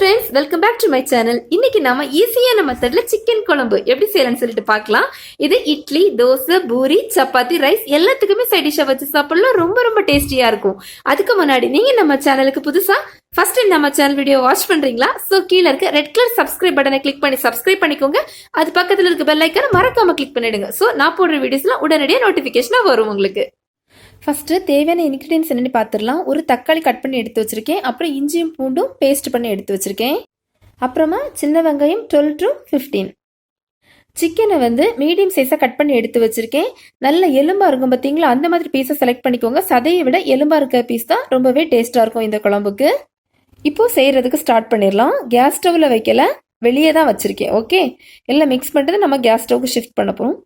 friends, welcome back to my channel. இன்னைக்கு நாம ஈஸியான மெத்தட்ல சிக்கன் குழம்பு எப்படி செய்யலாம்னு சொல்லிட்டு பார்க்கலாம். இது இட்லி, தோசை, பூரி, சப்பாத்தி, ரைஸ் எல்லாத்துக்குமே சைட் டிஷ்ஷா வச்சு சாப்பிடலாம். ரொம்ப டேஸ்டியா இருக்கும். அதுக்கு முன்னாடி நீங்க நம்ம சேனலுக்கு புதுசா ஃபர்ஸ்ட் டைம் நம்ம சேனல் வீடியோ வாட்ச் பண்றீங்களா? சோ கீழ இருக்க ரெட் கலர் சப்ஸ்கிரைப் பட்டனை கிளிக் பண்ணி சப்ஸ்கிரைப் பண்ணிக்கோங்க. அது பக்கத்துல இருக்க பெல் ஐகானை மறக்காம கிளிக் பண்ணிடுங்க. சோ நான் போடுற வீடியோஸ்லாம் உடனடியாக நோட்டிபிகேஷனா வரும் உங்களுக்கு. ஃபஸ்ட்டு தேவையான இன்க்ரீடியன்ஸ் என்னென்னு பார்த்துடலாம். ஒரு தக்காளி கட் பண்ணி எடுத்து வச்சுருக்கேன். அப்புறம் இஞ்சியும் பூண்டும் பேஸ்ட் பண்ணி எடுத்து வச்சுருக்கேன். அப்புறமா சின்ன வெங்காயம் 12 to 15. சிக்கனை மீடியம் சைஸாக கட் பண்ணி எடுத்து வச்சுருக்கேன். நல்ல எலும்பாக இருக்கும் பார்த்தீங்களா, அந்த மாதிரி பீஸை செலக்ட் பண்ணிக்கோங்க. சதையை விட எலும்பாக இருக்க பீஸ் தான் ரொம்பவே டேஸ்ட்டாக இருக்கும் இந்த குழம்புக்கு. இப்போது செய்கிறதுக்கு ஸ்டார்ட் பண்ணிடலாம். கேஸ் ஸ்டவ்வில் வைக்கல, வெளியே தான் வச்சுருக்கேன். ஓகே, எல்லாம் மிக்ஸ் பண்ணிட்டு நம்ம கேஸ் ஸ்டவ்வுக்கு ஷிஃப்ட் பண்ண போகிறோம்.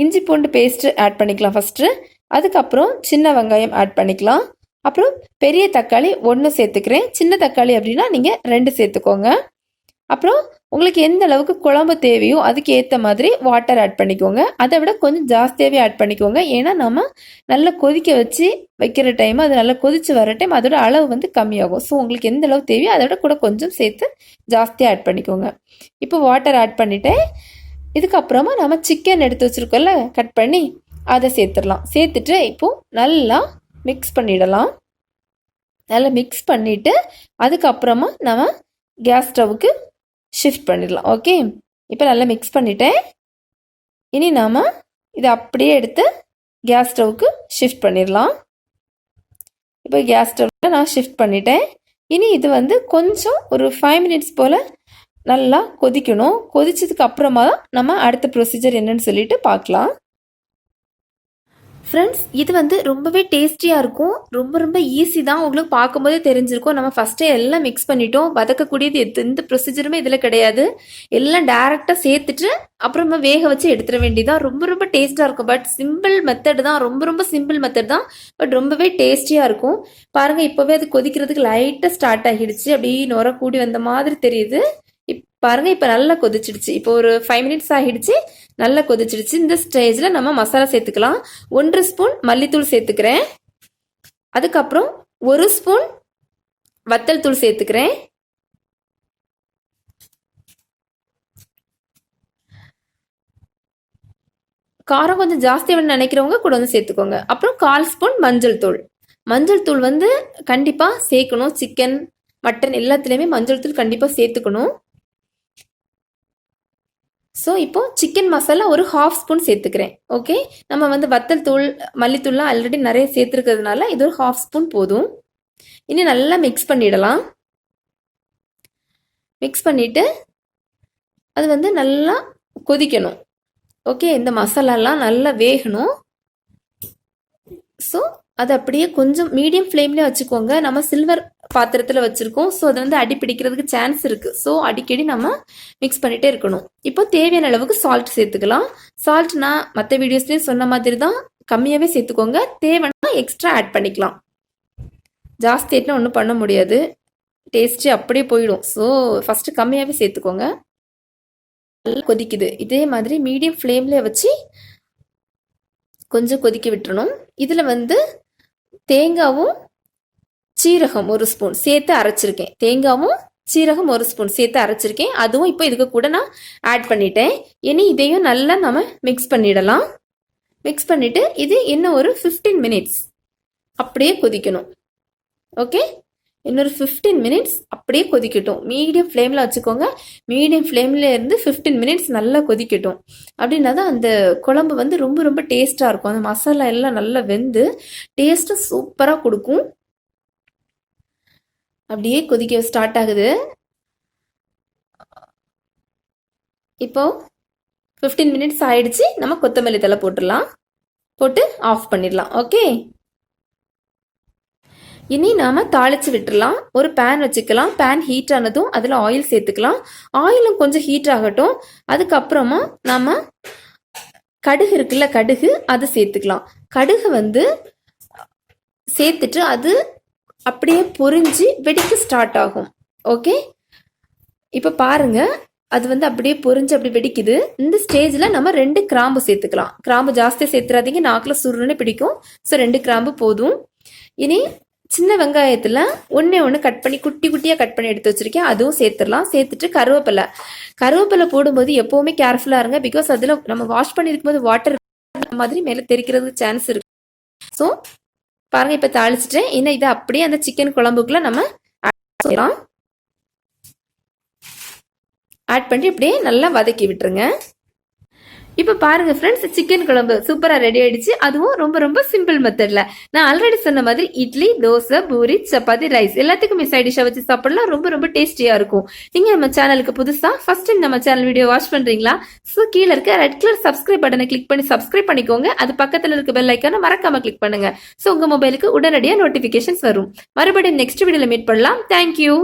இஞ்சி பூண்டு பேஸ்ட்டு ஆட் பண்ணிக்கலாம் ஃபஸ்ட்டு. அதுக்கப்புறம் சின்ன வெங்காயம் ஆட் பண்ணிக்கலாம். அப்புறம் பெரிய தக்காளி 1 சேர்த்துக்கிறேன். சின்ன தக்காளி அப்படின்னா நீங்கள் 2 சேர்த்துக்கோங்க. அப்புறம் உங்களுக்கு எந்த அளவுக்கு குழம்பு தேவையோ அதுக்கு ஏற்ற மாதிரி வாட்டர் ஆட் பண்ணிக்கோங்க. அதை விட கொஞ்சம் ஜாஸ்தியாகவே ஆட் பண்ணிக்கோங்க. ஏன்னா நம்ம நல்லா கொதிக்க வச்சு வைக்கிற டைம் அது நல்லா கொதிச்சு வர டைம் அதோட அளவு கம்மியாகும். ஸோ உங்களுக்கு எந்த அளவு தேவையோ அதை விட கூட கொஞ்சம் சேர்த்து ஜாஸ்தியாக ஆட் பண்ணிக்கோங்க. இப்போ வாட்டர் ஆட் பண்ணிவிட்டேன். இதுக்கப்புறமா நம்ம சிக்கன் எடுத்து வச்சுருக்கோம்ல கட் பண்ணி அதை சேர்த்துடலாம். சேர்த்துட்டு இப்போது நல்லா மிக்ஸ் பண்ணிடலாம். நல்லா மிக்ஸ் பண்ணிவிட்டு அதுக்கப்புறமா நம்ம கேஸ் ஸ்டவ்வுக்கு ஷிஃப்ட் பண்ணிடலாம். ஓகே, இப்போ நல்லா மிக்ஸ் பண்ணிட்டேன். இனி நாம் இதை அப்படியே எடுத்து கேஸ் ஸ்டவ்வுக்கு ஷிஃப்ட் பண்ணிடலாம். இப்போ கேஸ் ஸ்டவ்வில் நான் ஷிஃப்ட் பண்ணிட்டேன். இனி இது கொஞ்சம் ஒரு 5 மினிட்ஸ் போல் நல்லா கொதிக்கணும். கொதிச்சதுக்கு அப்புறமா தான் நம்ம அடுத்த ப்ரொசீஜர் என்னன்னு சொல்லிட்டு பார்க்கலாம். ஃப்ரெண்ட்ஸ், இது ரொம்பவே டேஸ்டியாக இருக்கும். ரொம்ப ஈஸி தான். உங்களுக்கு பார்க்கும்போதே தெரிஞ்சிருக்கும். நம்ம ஃபஸ்ட்டே எல்லாம் மிக்ஸ் பண்ணிட்டோம். வதக்கக்கூடியது எந்த ப்ரொசீஜருமே இதில் கிடையாது. எல்லாம் டேரெக்டாக சேர்த்துட்டு அப்புறமா வேக வச்சு எடுத்துட வேண்டியதான். ரொம்ப டேஸ்ட்டாக இருக்கும். பட் சிம்பிள் மெத்தட் தான். ரொம்ப சிம்பிள் மெத்தட் தான். பட் ரொம்பவே டேஸ்டியாக இருக்கும். பாருங்கள், இப்போவே அது கொதிக்கிறதுக்கு லைட்டாக ஸ்டார்ட் ஆகிடுச்சு. அப்படியே நுர கூடி வந்த மாதிரி தெரியுது. பாருங்க, இப்போ நல்லா கொதிச்சிடுச்சு. இப்போ ஒரு 5 மினிட்ஸ் ஆகிடுச்சு. நல்லா கொதிச்சிடுச்சு. இந்த ஸ்டேஜில் நம்ம மசாலா சேர்த்துக்கலாம். 1 ஸ்பூன் மல்லித்தூள் சேர்த்துக்கிறேன். அதுக்கப்புறம் 1 ஸ்பூன் வத்தல் தூள் சேர்த்துக்கிறேன். காரம் கொஞ்சம் ஜாஸ்தியாக நினைக்கிறவங்க கூட சேர்த்துக்கோங்க. அப்புறம் 1/4 ஸ்பூன் மஞ்சள் தூள். மஞ்சள் தூள் கண்டிப்பாக சேர்க்கணும். சிக்கன், மட்டன் எல்லாத்துலேயுமே மஞ்சள் தூள் கண்டிப்பாக சேர்த்துக்கணும். ஸோ இப்போ சிக்கன் மசாலா ஒரு 1/2 ஸ்பூன் சேர்த்துக்கிறேன். ஓகே, நம்ம வத்தல் தூள் மல்லித்தூள்லாம் ஆல்ரெடி நிறைய சேர்த்துருக்கிறதுனால இது ஒரு 1/2 ஸ்பூன் போதும். இனி நல்லா மிக்ஸ் பண்ணிடலாம். மிக்ஸ் பண்ணிவிட்டு அது நல்லா கொதிக்கணும். ஓகே, இந்த மசாலாலாம் நல்லா வேகணும். ஸோ அது அப்படியே கொஞ்சம் மீடியம் ஃப்ளேம்லேயே வச்சுக்கோங்க. நம்ம சில்வர் பாத்திரத்தில் வச்சுருக்கோம். ஸோ அது அடி பிடிக்கிறதுக்கு சான்ஸ் இருக்குது. ஸோ அடிக்கடி நம்ம மிக்ஸ் பண்ணிகிட்டே இருக்கணும். இப்போ தேவையான அளவுக்கு சால்ட் சேர்த்துக்கலாம். சால்ட் நான் மற்ற வீடியோஸ்லேயும் சொன்ன மாதிரி தான், கம்மியாகவே சேர்த்துக்கோங்க. தேவைன்னா எக்ஸ்ட்ரா ஆட் பண்ணிக்கலாம். ஜாஸ்தி ஆயிட்டுனா ஒன்றும் பண்ண முடியாது, டேஸ்ட்டு அப்படியே போயிடும். ஸோ ஃபஸ்ட்டு கம்மியாகவே சேர்த்துக்கோங்க. நல்லா கொதிக்குது. இதே மாதிரி மீடியம் ஃப்ளேம்லேயே வச்சு கொஞ்சம் கொதிக்க விட்டுறணும். இதில் தேங்காவும் சீரகம் 1 ஸ்பூன் சேர்த்து அரைச்சிருக்கேன். தேங்காவும் சீரகம் 1 ஸ்பூன் சேர்த்து அரைச்சிருக்கேன். அதுவும் இப்போ இதுக்கு கூட நான் ஆட் பண்ணிட்டேன். இனி இதையும் நல்லா நம்ம மிக்ஸ் பண்ணிடலாம். மிக்ஸ் பண்ணிவிட்டு இது இன்னும் ஒரு 15 மினிட்ஸ் அப்படியே கொதிக்கணும். ஓகே, இன்னொரு 15 மினிட்ஸ் அப்படியே கொதிக்கட்டும். மீடியம் ஃப்ளேமில் வச்சுக்கோங்க. மீடியம் ஃப்ளேமில் இருந்து 15 மினிட்ஸ் நல்லா கொதிக்கட்டும். அப்படின்னா தான் அந்த குழம்பு ரொம்ப டேஸ்ட்டாக இருக்கும். அந்த மசாலா எல்லாம் நல்லா வெந்து டேஸ்ட்டு சூப்பராக கொடுக்கும். அப்படியே கொதிக்க ஸ்டார்ட் ஆகுது. இப்போ 15 மினிட்ஸ் ஆயிடுச்சு. நம்ம கொத்தமல்லி தழை போட்டுடலாம். போட்டு ஆஃப் பண்ணிடலாம். ஓகே, இனி நாம் தாளித்து விட்டுடலாம். ஒரு பேன் வச்சுக்கலாம். பேன் ஹீட் ஆனதும் அதில் ஆயில் சேர்த்துக்கலாம். ஆயிலும் கொஞ்சம் ஹீட் ஆகட்டும். அதுக்கப்புறமா நாம் கடுகு இருக்குல்ல, கடுகு அதை சேர்த்துக்கலாம். கடுகு சேர்த்துட்டு அது அப்படியே பொரிஞ்சு வெடிக்க ஸ்டார்ட் ஆகும். ஓகே, இப்போ பாருங்க, அது அப்படியே பொரிஞ்சு அப்படி வெடிக்குது. இந்த ஸ்டேஜில் நம்ம 2 கிராம்பு சேர்த்துக்கலாம். கிராம்பு ஜாஸ்தியாக சேர்த்துறாதீங்க, நாக்கில் சுருன்னு பிடிக்கும். ஸோ 2 கிராம்பு போதும். இனி சின்ன வெங்காயத்தில் ஒன்றே ஒன்று கட் பண்ணி குட்டி குட்டியாக கட் பண்ணி எடுத்து வச்சுருக்கேன், அதுவும் சேர்த்துடலாம். சேர்த்துட்டு கருவேப்பிலை போடும்போது எப்போவுமே கேர்ஃபுல்லாக இருங்க. பிகாஸ் அதில் நம்ம வாஷ் பண்ணியிருக்கும் போது வாட்டர் மாதிரி மேலே தெரிக்கிறதுக்கு சான்ஸ் இருக்கு. ஸோ பாருங்கள், இப்போ தாளிச்சிட்டேன். இன்னும் இதை அப்படியே அந்த சிக்கன் குழம்புக்குள்ளே நம்ம ஆட் பண்ணி இப்படியே நல்லா வதக்கி விட்டுருங்க. இப்போ பாருங்க ஃப்ரெண்ட்ஸ், சிக்கன் குழம்பு சூப்பராக ரெடி ஆயிடுச்சு. அதுவும் ரொம்ப ரொம்ப சிம்பிள் மெத்தட்ல. நான் ஆல்ரெடி சொன்ன மாதிரி இட்லி, தோசை, பூரி, சப்பாத்தி, ரைஸ் எல்லாத்துக்குமே சைட் டிஷ்ஷாக வச்சு சாப்பிடலாம். ரொம்ப ரொம்ப டேஸ்டியா இருக்கும். நீங்க நம்ம சேனலுக்கு புதுசா ஃபர்ஸ்ட் டைம் நம்ம சேனல் வீடியோ வாட்ச் பண்றீங்களா? ஸோ கீழே இருக்க ரெட் கலர் சப்ஸ்கிரைப் பட்டனை கிளிக் பண்ணி சப்ஸ்கிரைப் பண்ணிக்கோங்க. அது பக்கத்தில் இருக்க பெல் ஐக்கான மறக்காம கிளிக் பண்ணுங்க. ஸோ உங்க மொபைலுக்கு உடனடியாக நோட்டிபிகேஷன்ஸ் வரும். மறுபடியும் நெக்ஸ்ட் வீடியோல மீட் பண்ணலாம். தேங்க்யூ.